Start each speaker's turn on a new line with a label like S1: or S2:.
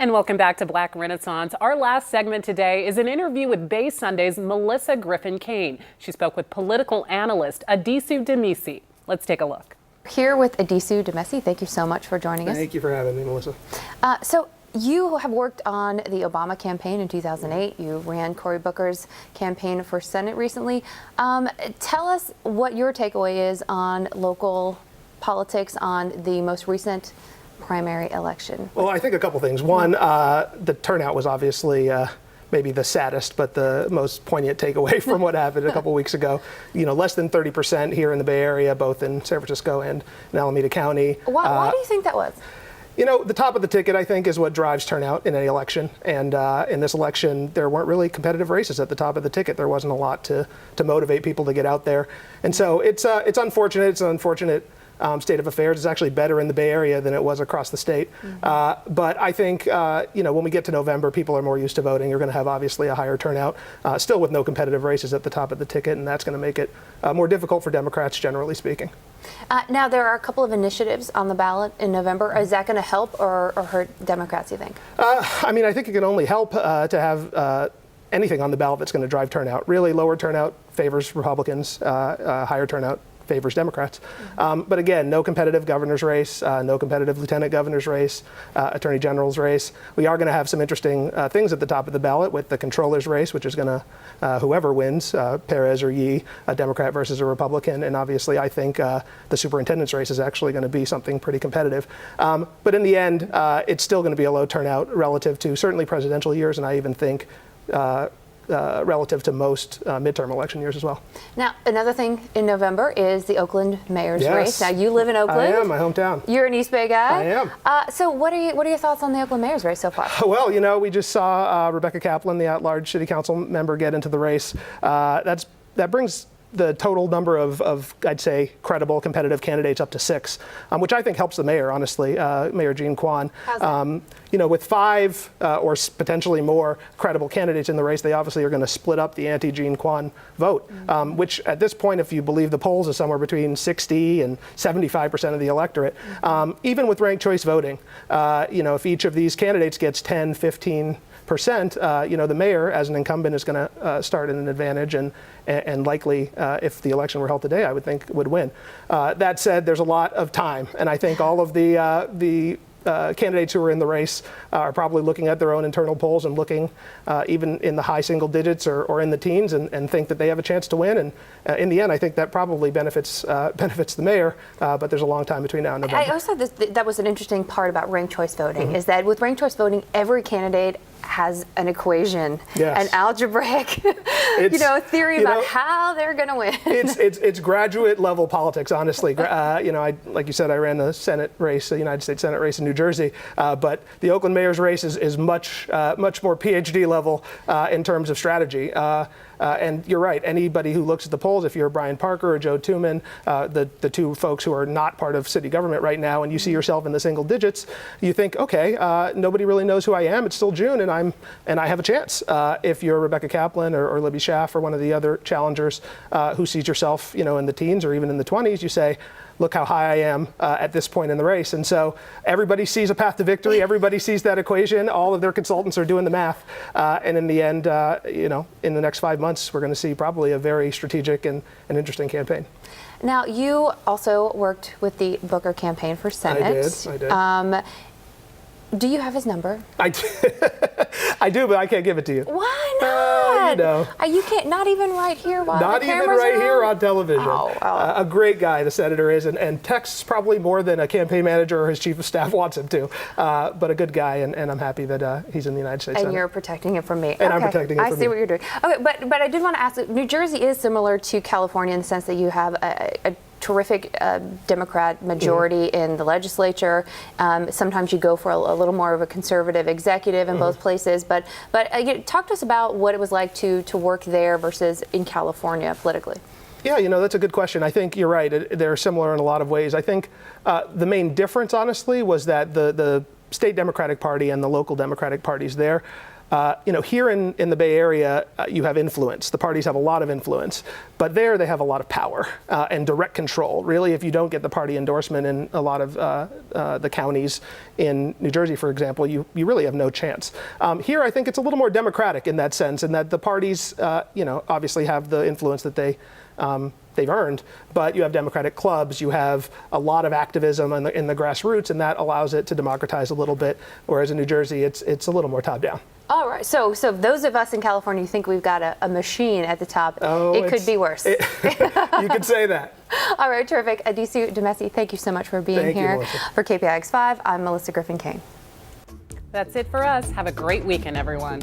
S1: And welcome back to Black Renaissance. Our last segment today is an interview with Bay Sunday's Melissa Griffin Caen. She spoke with political analyst Addisu Demissie. Let's take a look.
S2: Here with Addisu Demissie. Thank you so much for joining us.
S3: Thank you for having me, Melissa.
S2: So you have worked on the Obama campaign in 2008. You ran Cory Booker's campaign for Senate recently. Tell us what your takeaway is on local politics on the most recent primary election.
S3: Well, I think a couple things. One, the turnout was obviously maybe the saddest, but the most poignant takeaway from what happened a couple weeks ago. You know, less than 30% here in the Bay Area, both in San Francisco and in Alameda County.
S2: Why do you think that was?
S3: You know, the top of the ticket, I think, is what drives turnout in any election. And in this election, there weren't really competitive races at the top of the ticket. There wasn't a lot to motivate people to get out there. And so it's unfortunate. It's an unfortunate state of affairs. It's actually better in the Bay Area than it was across the state. But I think, you know, when we get to November, people are more used to voting. You're going to have obviously a higher turnout, still with no competitive races at the top of the ticket, and that's going to make it more difficult for Democrats, generally speaking.
S2: Now, there are a couple of initiatives on the ballot in November. Is that going to help or hurt Democrats, you think?
S3: I mean, I think it can only help to have anything on the ballot that's going to drive turnout. Really, lower turnout favors Republicans, higher turnout favors Democrats. But again, no competitive governor's race, no competitive lieutenant governor's race, attorney general's race. We are going to have some interesting things at the top of the ballot with the controller's race, which is going to, whoever wins, Perez or Yee, a Democrat versus a Republican. And obviously, I think the superintendent's race is actually going to be something pretty competitive. But in the end, it's still going to be a low turnout relative to certainly presidential years, and I even think relative to most midterm election years as well.
S2: Now, another thing in November is the Oakland Mayors
S3: Yes.
S2: race. Now, you live in Oakland.
S3: I am, my hometown.
S2: You're an East Bay guy.
S3: I am.
S2: So what are your thoughts on the Oakland Mayors race so far?
S3: Well, you know, we just saw Rebecca Kaplan, the at-large city council member, get into the race. That brings the total number of, I'd say, credible competitive candidates up to 6, which I think helps the mayor, honestly, Mayor Griffin Caen. You know, with 5 or potentially more credible candidates in the race, they obviously are going to split up the anti-Griffin Caen vote, which at this point, if you believe the polls, is somewhere between 60 and 75% of the electorate. Even with ranked choice voting, you know, if each of these candidates gets 10, 15%, you know, the mayor, as an incumbent, is going to start at an advantage and likely, if the election were held today, I would think would win. That said, there's a lot of time, and I think all of the candidates who are in the race are probably looking at their own internal polls and looking even in the high single digits or in the teens and think that they have a chance to win. And in the end, I think that probably benefits the mayor, but there's a long time between now and November.
S2: I also thought that was an interesting part about ranked choice voting, is that with ranked choice voting, every candidate has an equation, an algebraic theory about how they're going to win.
S3: It's graduate level politics, honestly. You know, like you said, I ran the Senate race, the United States Senate race in New Jersey, but the Oakland Mayor's race is much more PhD level in terms of strategy. And you're right, anybody who looks at the polls, if you're Brian Parker or Joe Tuman, the two folks who are not part of city government right now, and you see yourself in the single digits, you think, okay, nobody really knows who I am. It's still June, and I have a chance. If you're Rebecca Kaplan or Libby Schaaf or one of the other challengers who sees yourself, you know, in the teens or even in the 20s, you say, look how high I am at this point in the race. And so everybody sees a path to victory. Everybody sees that equation. All of their consultants are doing the math. And in the end, you know, in the next 5 months, we're going to see probably a very strategic and interesting campaign.
S2: Now, you also worked with the Booker campaign for Senate.
S3: I did.
S2: Do you have his number?
S3: I do, but I can't give it to you.
S2: Why not?
S3: You know.
S2: You can't, not even right here while
S3: Not
S2: the
S3: even
S2: cameras
S3: right
S2: are
S3: here
S2: on?
S3: on television. A great guy, the senator is, and texts probably more than a campaign manager or his chief of staff wants him to. But a good guy, and I'm happy that he's in the United States
S2: And
S3: Senate.
S2: you're protecting him from me.
S3: And I'm protecting him from
S2: I see what you're doing. Okay, but I did want to ask, New Jersey is similar to California in the sense that you have a terrific Democrat majority in the legislature. Sometimes you go for a little more of a conservative executive in both places. But talk to us about what it was like to work there versus in California politically.
S3: Yeah, you know, that's a good question. I think you're right. They're similar in a lot of ways. I think the main difference, honestly, was that the state Democratic Party and the local Democratic parties there Here in the Bay Area, you have influence. The parties have a lot of influence, but there they have a lot of power and direct control. Really, if you don't get the party endorsement in a lot of the counties in New Jersey, for example, you really have no chance. Here, I think it's a little more democratic in that sense, in that the parties, obviously have the influence that they've earned, but you have Democratic clubs, you have a lot of activism in the grassroots, and that allows it to democratize a little bit, whereas in New Jersey, it's a little more top-down.
S2: All right, so those of us in California who think we've got a machine at the top, it could be worse.
S3: You could say that.
S2: All right, terrific. Addisu Demissie, thank you so much for being here. For KPIX 5, I'm Melissa Griffin Caen.
S1: That's it for us. Have a great weekend, everyone.